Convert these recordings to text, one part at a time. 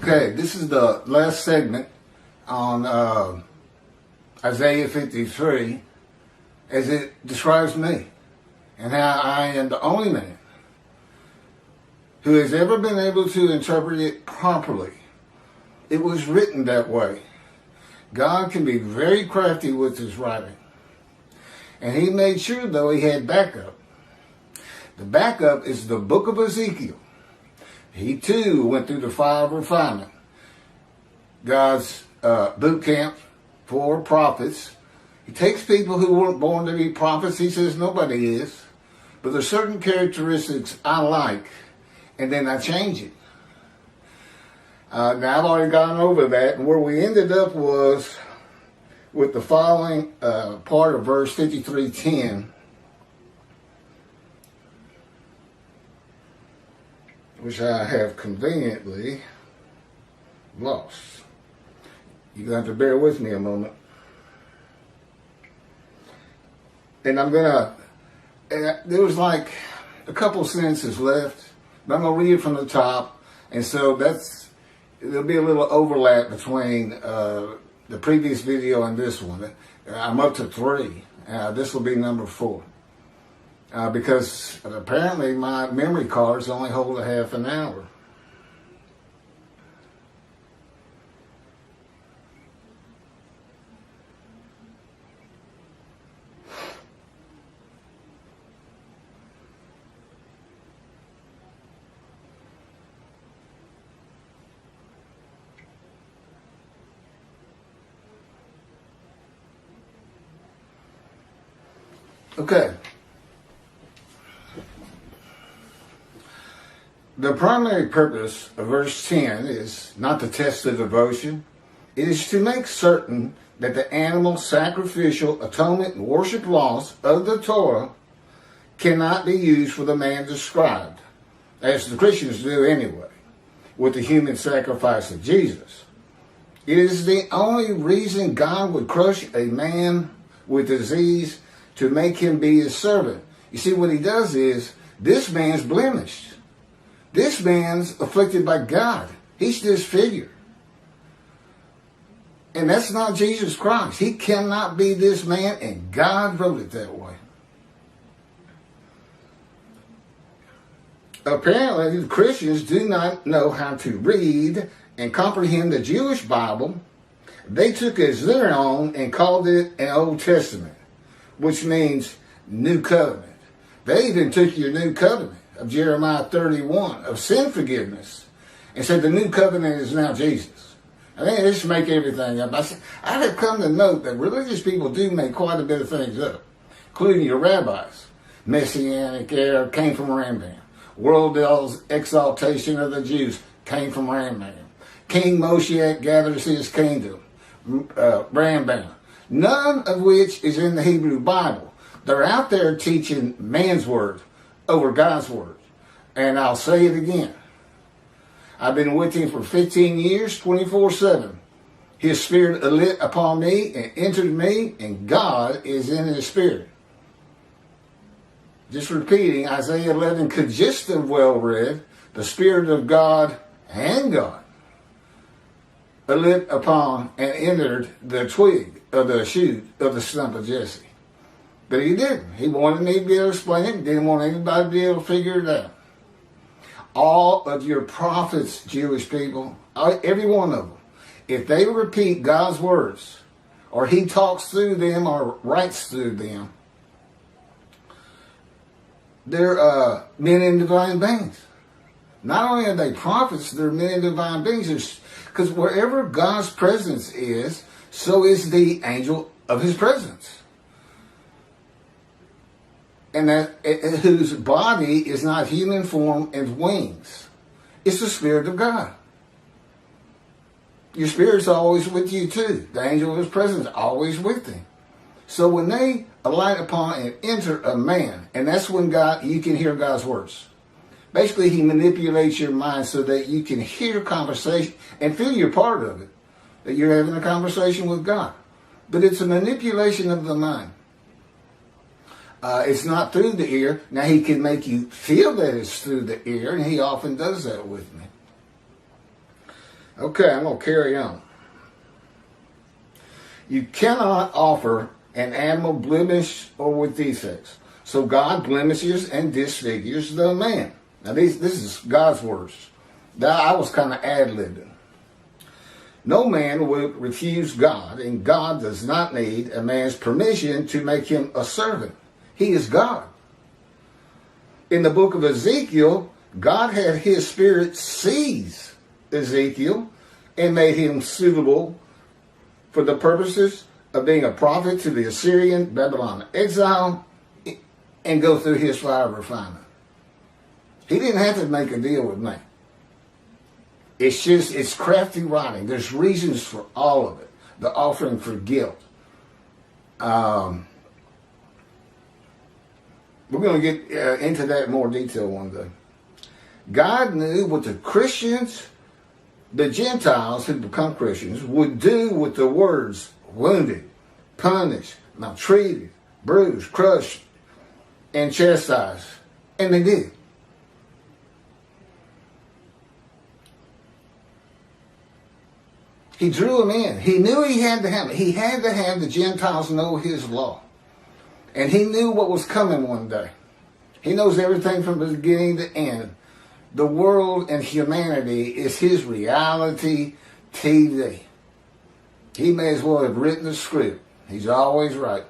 Okay, this is the last segment on Isaiah 53 as it describes me and how I am the only man who has ever been able to interpret it properly. It was written that way. God can be very crafty with his writing. And he made sure, though, he had backup. The backup is the book of Ezekiel. He, too, went through the fire of refinement. God's boot camp for prophets. He takes people who weren't born to be prophets. He says nobody is. But there's certain characteristics I like, and then I change it. Now, I've already gone over that, and where we ended up was with the following part of verse 53:10, which I have conveniently lost. You're going to have to bear with me a moment. And I'm going to, there was like a couple sentences left, but I'm going to read it from the top. And so there'll be a little overlap between the previous video and this one. I'm up to 3. This will be number 4. Because apparently my memory cards only hold a half an hour. Okay. The primary purpose of verse 10 is not to test the devotion. It is to make certain that the animal sacrificial atonement and worship laws of the Torah cannot be used for the man described, as the Christians do anyway, with the human sacrifice of Jesus. It is the only reason God would crush a man with disease to make him be his servant. You see, what he does is, this man's blemished. This man's afflicted by God. He's disfigured. And that's not Jesus Christ. He cannot be this man, and God wrote it that way. Apparently, the Christians do not know how to read and comprehend the Jewish Bible. They took it as their own and called it an Old Testament, which means New Covenant. They even took your New Covenant of Jeremiah 31 of sin forgiveness and said the New Covenant is now Jesus. I think they just make everything up. I have come to note that religious people do make quite a bit of things up, including your rabbis. Messianic era came from Rambam. World exaltation of the Jews came from Rambam. King Moshiach gathers his kingdom. Rambam. None of which is in the Hebrew Bible. They're out there teaching man's word over God's word. And I'll say it again. I've been with him for 15 years, 24/7. His spirit lit upon me and entered me, and God is in his spirit. Just repeating, Isaiah 11 could just have well read, the Spirit of God and God lit upon and entered the twig of the shoot of the stump of Jesse. But he didn't. He wanted me to be able to explain it. He didn't want anybody to be able to figure it out. All of your prophets, Jewish people, every one of them, if they repeat God's words, or he talks through them or writes through them, they're men in divine beings. Not only are they prophets, they're men in divine beings. Because wherever God's presence is, so is the angel of his presence. And whose body is not human form and wings. It's the Spirit of God. Your spirit's always with you too. The angel of his presence is always with him. So when they alight upon and enter a man, and that's when you can hear God's words. Basically, he manipulates your mind so that you can hear conversation and feel you're part of it. That you're having a conversation with God. But it's a manipulation of the mind. It's not through the ear. Now, he can make you feel that it's through the ear, and he often does that with me. Okay, I'm going to carry on. You cannot offer an animal blemished or with defects. So God blemishes and disfigures the man. Now this is God's words. Now I was kind of ad-libbing. No man would refuse God, and God does not need a man's permission to make him a servant. He is God. In the book of Ezekiel, God had his spirit seize Ezekiel and made him suitable for the purposes of being a prophet to the Assyrian Babylon exile and go through his fire of refinement. He didn't have to make a deal with me. It's crafty writing. There's reasons for all of it. The offering for guilt. We're going to get into that in more detail one day. God knew what the Christians, the Gentiles who become Christians, would do with the words wounded, punished, maltreated, bruised, crushed, and chastised. And they did. He drew them in. He knew he had to have it. He had to have the Gentiles know his law. And he knew what was coming one day. He knows everything from the beginning to end. The world and humanity is his reality TV. He may as well have written the script. He's always right.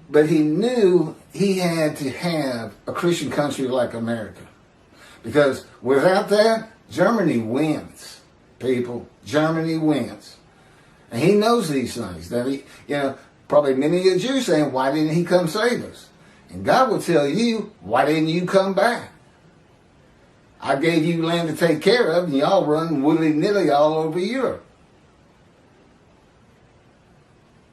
But he knew he had to have a Christian country like America. Because without that, Germany wins, people. Germany wins. And he knows these things. That probably many of you saying, why didn't he come save us? And God will tell you, why didn't you come back? I gave you land to take care of, and y'all run willy-nilly all over Europe.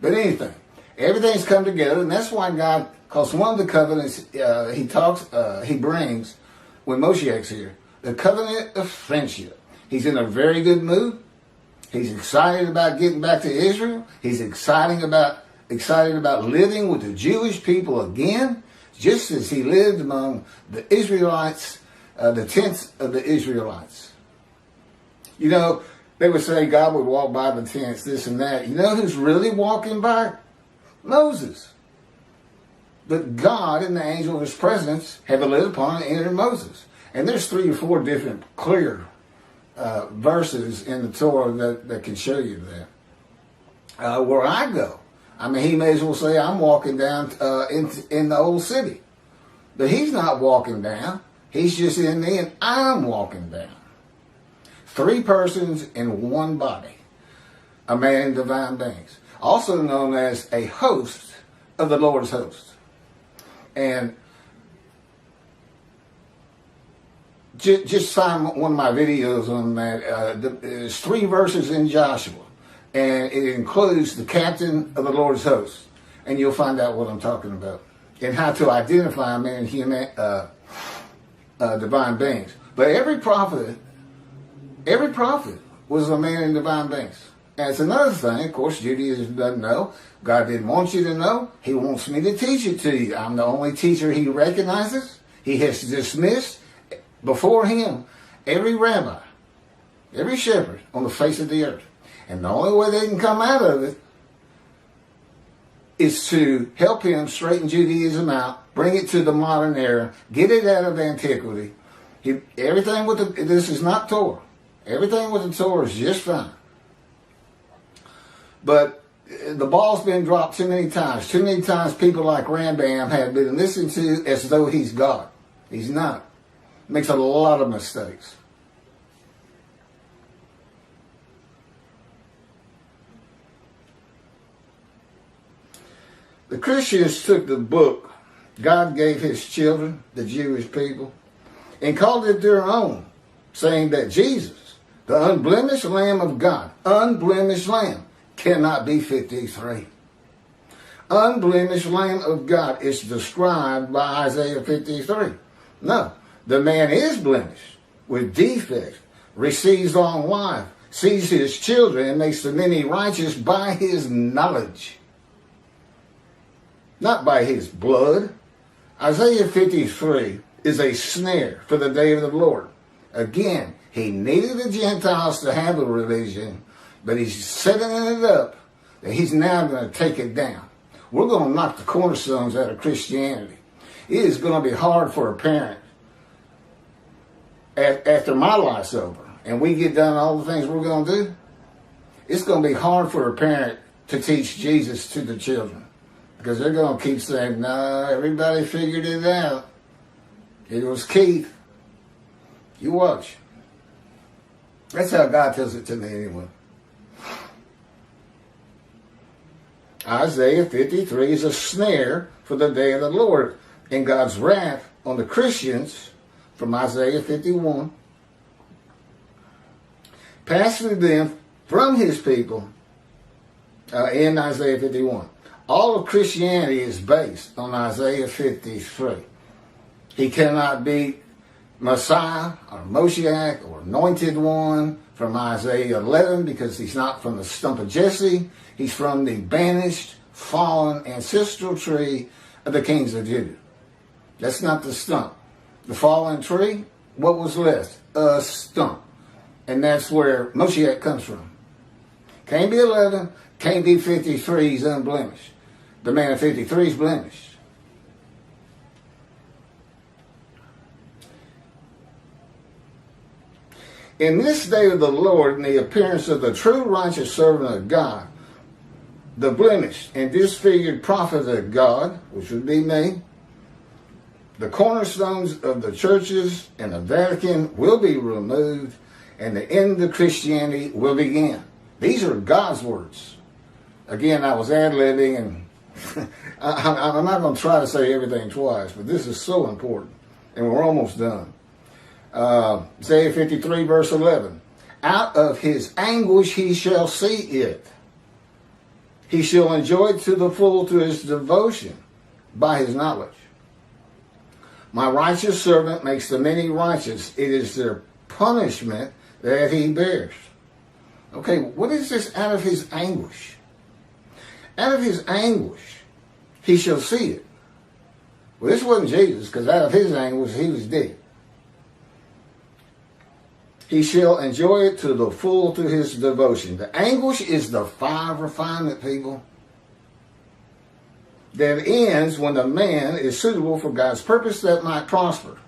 But anything. Everything's come together, and that's why God, because one of the covenants he brings when Moshiach's here, the covenant of friendship. He's in a very good mood. He's excited about getting back to Israel. He's excited about living with the Jewish people again, just as he lived among the Israelites, the tents of the Israelites. You know, they would say God would walk by the tents, this and that. You know who's really walking by? Moses. But God and the angel of his presence have lit upon and entered Moses. And there's 3 or 4 different clear verses in the Torah that can show you that. Where I go, I mean, he may as well say I'm walking down in the old city. But he's not walking down. He's just in me and I'm walking down. 3 persons in one body. A man in divine beings. Also known as a host of the Lord's host. And just find one of my videos on that. There's 3 verses in Joshua. And it includes the captain of the Lord's host. And you'll find out what I'm talking about. And how to identify man and human, divine beings. But every prophet was a man in divine beings. And it's another thing, of course, Judaism doesn't know. God didn't want you to know. He wants me to teach it to you. I'm the only teacher he recognizes. He has dismissed before him every rabbi, every shepherd on the face of the earth. And the only way they can come out of it is to help him straighten Judaism out, bring it to the modern era, get it out of antiquity. This is not Torah. Everything with the Torah is just fine. But the ball's been dropped too many times. Too many times people like Rambam have been listened to as though he's God. He's not. Makes a lot of mistakes. The Christians took the book God gave his children, the Jewish people, and called it their own, saying that Jesus, the unblemished Lamb of God, unblemished Lamb, cannot be 53. Unblemished Lamb of God is described by Isaiah 53. No, the man is blemished, with defects, receives long life, sees his children, and makes the many righteous by his knowledge. not by his blood. Isaiah 53 is a snare for the day of the Lord. Again, he needed the Gentiles to have a religion, but he's setting it up that he's now going to take it down. We're going to knock the cornerstones out of Christianity. It is going to be hard for a parent after my life's over and we get done all the things we're going to do. It's going to be hard for a parent to teach Jesus to the children because they're going to keep saying, no, everybody figured it out. It was Keith. You watch. That's how God tells it to me anyway. Isaiah 53 is a snare for the day of the Lord and God's wrath on the Christians from Isaiah 51. Pass through them from his people in Isaiah 51. All of Christianity is based on Isaiah 53. He cannot be Messiah or Moshiach or anointed one from Isaiah 11 because he's not from the stump of Jesse. He's from the banished, fallen ancestral tree of the kings of Judah. That's not the stump. The fallen tree, what was left? A stump. And that's where Moshiach comes from. Can't be 11, can't be 53, he's unblemished. The man of 53 is blemished. In this day of the Lord, in the appearance of the true righteous servant of God, the blemished and disfigured prophet of God, which would be me, the cornerstones of the churches and the Vatican will be removed, and the end of Christianity will begin. These are God's words. Again, I was ad-libbing, and I'm not going to try to say everything twice, but this is so important, and we're almost done. Isaiah 53, verse 11. Out of his anguish he shall see it. He shall enjoy it to the full to his devotion by his knowledge. My righteous servant makes the many righteous. It is their punishment that he bears. Okay, what is this out of his anguish? Out of his anguish, he shall see it. Well, this wasn't Jesus, because out of his anguish, he was dead. He shall enjoy it to the full to his devotion. The anguish is the fire of refinement, people, that ends when the man is suitable for God's purpose that might prosper.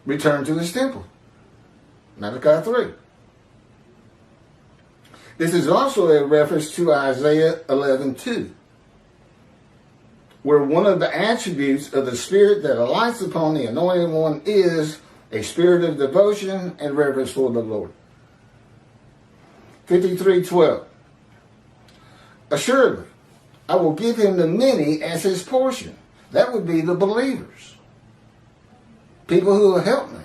Return to his temple. Malachi 3. This is also a reference to Isaiah 11:2, where one of the attributes of the Spirit that alights upon the Anointed One is a spirit of devotion and reverence for the Lord. 53:12. Assuredly, I will give him the many as his portion. That would be the believers. People who will help me.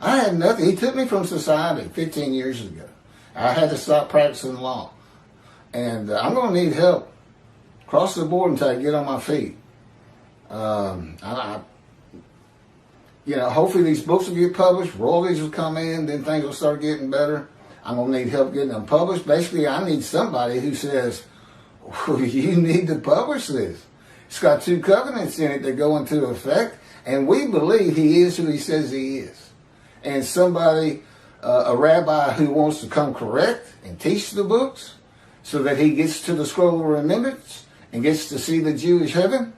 I had nothing. He took me from society 15 years ago. I had to stop practicing law. And I'm going to need help across the board until I get on my feet. Hopefully these books will get published, royalties will come in, then things will start getting better. I'm going to need help getting them published. Basically, I need somebody who says, you need to publish this. It's got 2 covenants in it that go into effect, and we believe he is who he says he is. And somebody, a rabbi who wants to come correct and teach the books so that he gets to the scroll of remembrance and gets to see the Jewish heaven.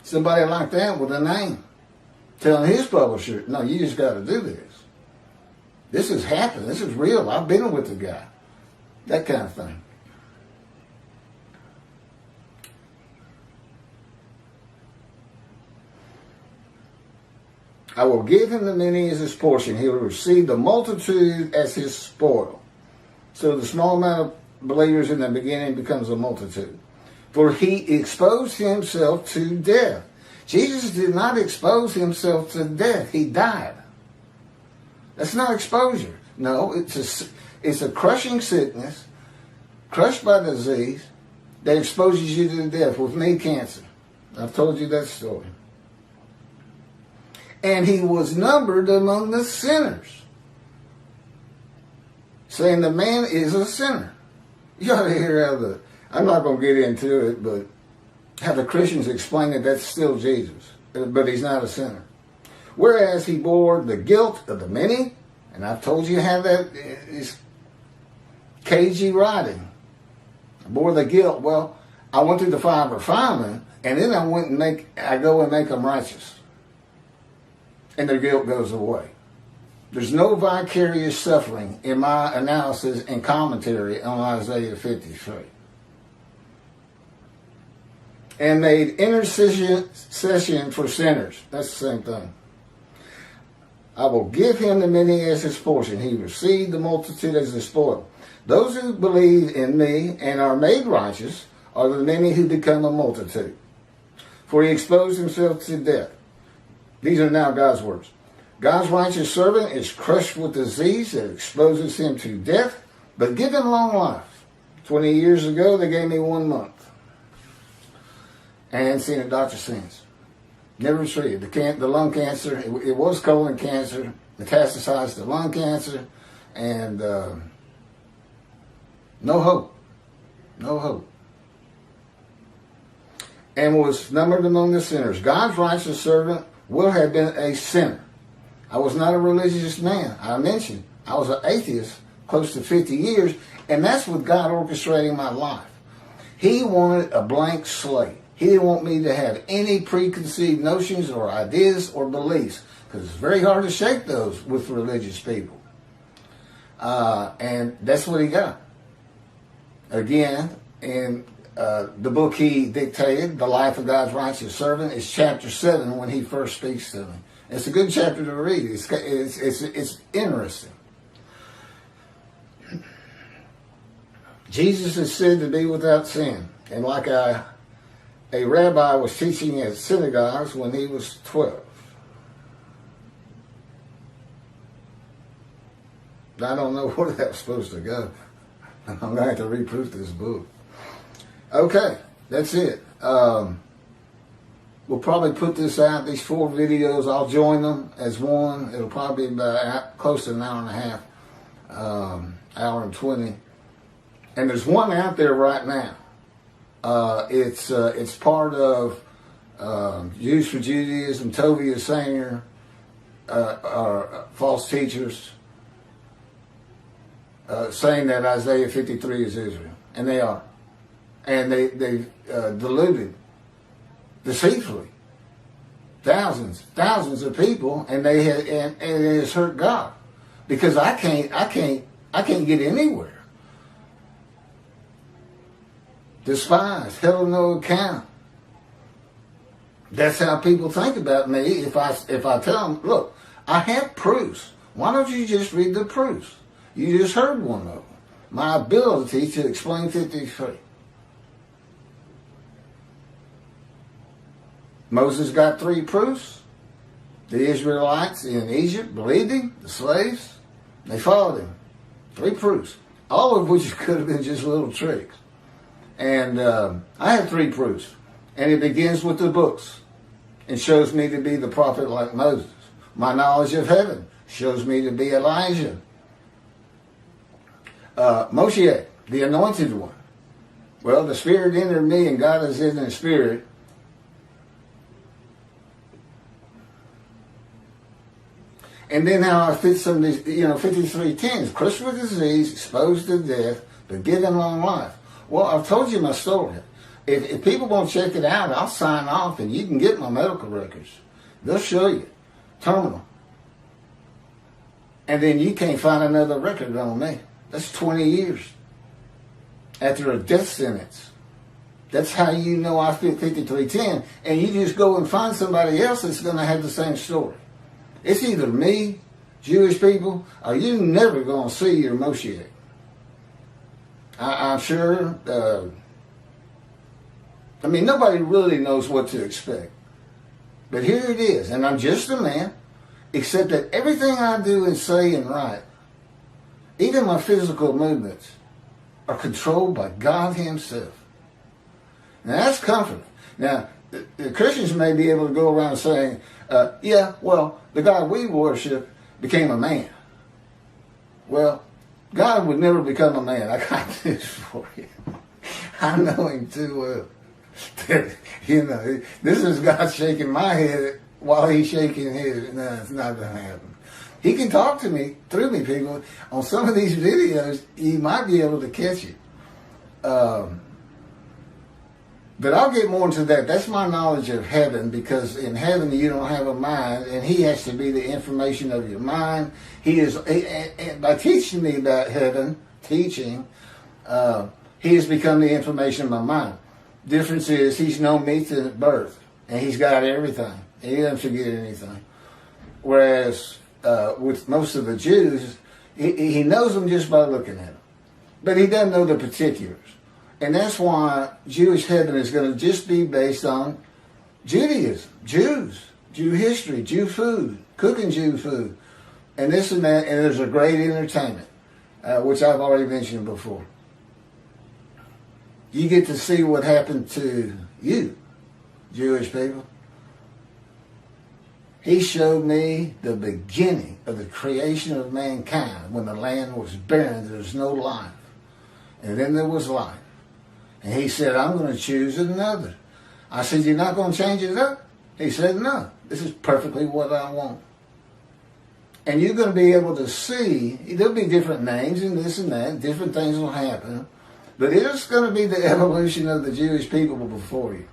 Somebody like that with a name telling his publisher, no, you just got to do this. This has happened. This is real. I've been with the guy. That kind of thing. I will give him the many as his portion. He will receive the multitude as his spoil. So the small amount of believers in the beginning becomes a multitude. For he exposed himself to death. Jesus did not expose himself to death. He died. That's not exposure. No, it's a crushing sickness, crushed by disease, that exposes you to death. With me, cancer. I've told you that story. And he was numbered among the sinners. Saying the man is a sinner. You ought to hear I'm not going to get into it, but have the Christians explain that that's still Jesus, but he's not a sinner. Whereas he bore the guilt of the many, and I've told you how that is cagey writing. I bore the guilt. Well, I went through the fire of refinement, and then I go and make them righteous. And their guilt goes away. There's no vicarious suffering in my analysis and commentary on Isaiah 53. And made intercession for sinners. That's the same thing. I will give him the many as his portion. He received the multitude as his spoil. Those who believe in me and are made righteous are the many who become a multitude. For he exposed himself to death. These are now God's words. God's righteous servant is crushed with disease that exposes him to death, but give him long life. 20 years ago, they gave me 1 month. And I hadn't seen a doctor since. Never treated. The lung cancer, it was colon cancer, metastasized to lung cancer, and no hope. No hope. And was numbered among the sinners. God's righteous servant will have been a sinner. I was not a religious man. I mentioned I was an atheist close to 50 years, and that's with God orchestrating my life. He wanted a blank slate. He didn't want me to have any preconceived notions or ideas or beliefs, because it's very hard to shake those with religious people. And that's what he got. Again, in the book he dictated, The Life of God's Righteous Servant, is chapter 7 when he first speaks to me. It's a good chapter to read. It's interesting. Jesus is said to be without sin. And like a rabbi was teaching at synagogues when he was 12. I don't know where that was supposed to go. I'm going to have to reproof this book. Okay, that's it. We'll probably put this out, these 4 videos. I'll join them as one. It'll probably be about close to an hour and a half, hour and 20. And there's one out there right now. It's part of Jews for Judaism, Tovia Sanger, false teachers, saying that Isaiah 53 is Israel. And they are. And they deluded deceitfully thousands of people, and it has hurt God, because I can't get anywhere. Despised, held no account. That's how people think about me. If I tell them, look, I have proofs. Why don't you just read the proofs? You just heard one of them. My ability to explain 53. Moses got 3 proofs. The Israelites in Egypt believed him, the slaves. They followed him. 3 proofs. All of which could have been just little tricks. And I have 3 proofs. And it begins with the books. It shows me to be the prophet like Moses. My knowledge of heaven shows me to be Elijah. Moshiach, the anointed one. Well, the Spirit entered me, and God is in the Spirit. And then how I fit some of these, 53:10, crushed with disease, exposed to death, but given long life. Well, I've told you my story. If people won't check it out, I'll sign off, and you can get my medical records. They'll show you. Terminal. And then you can't find another record on me. That's 20 years after a death sentence. That's how you know I fit 53:10. And you just go and find somebody else that's going to have the same story. It's either me, Jewish people, or you're never going to see your Moshiach. I'm sure. Nobody really knows what to expect. But here it is, and I'm just a man, except that everything I do and say and write, even my physical movements, are controlled by God Himself. Now that's comforting. Now, the Christians may be able to go around saying, the God we worship became a man. Well, God would never become a man. I got this for you. I know him too well. This is God shaking my head while he's shaking his. No, it's not going to happen. He can talk to me, through me, people. On some of these videos, you might be able to catch it. But I'll get more into that. That's my knowledge of heaven, because in heaven you don't have a mind, and he has to be the information of your mind. And by teaching me about heaven, he has become the information of my mind. Difference is he's known me to birth, and he's got everything. He doesn't forget anything. Whereas with most of the Jews, he knows them just by looking at them. But he doesn't know the particulars. And that's why Jewish heaven is going to just be based on Judaism, Jews, Jew history, Jew food, cooking Jew food, and this and that. And there's a great entertainment, which I've already mentioned before. You get to see what happened to you, Jewish people. He showed me the beginning of the creation of mankind, when the land was barren, there was no life. And then there was life. And he said, I'm going to choose another. I said, you're not going to change it up? He said, no, this is perfectly what I want. And you're going to be able to see, there'll be different names and this and that, different things will happen, but it's going to be the evolution of the Jewish people before you.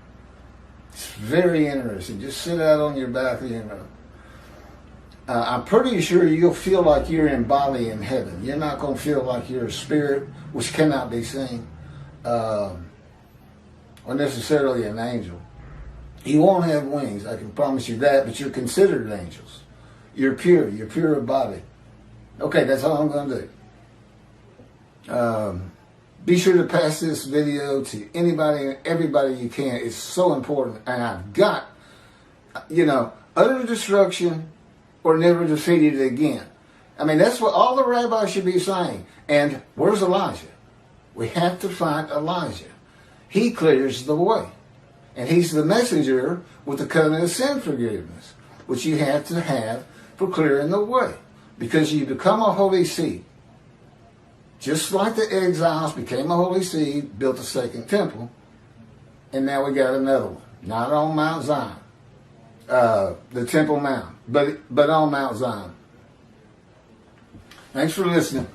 It's very interesting. Just sit out on your balcony and I'm pretty sure you'll feel like you're in body in heaven. You're not going to feel like you're a spirit, which cannot be seen. Or necessarily an angel. You won't have wings, I can promise you that, but you're considered angels. You're pure of body. Okay, that's all I'm going to do. Be sure to pass this video to anybody and everybody you can. It's so important. And I've got, utter destruction or never defeated again. I mean, that's what all the rabbis should be saying. And where's Elijah? We have to find Elijah. He clears the way. And he's the messenger with the covenant of sin forgiveness, which you have to have for clearing the way. Because you become a holy seed. Just like the exiles became a holy seed, built a second temple, and now we got another one. Not on Mount Zion, the Temple Mount, but on Mount Zion. Thanks for listening.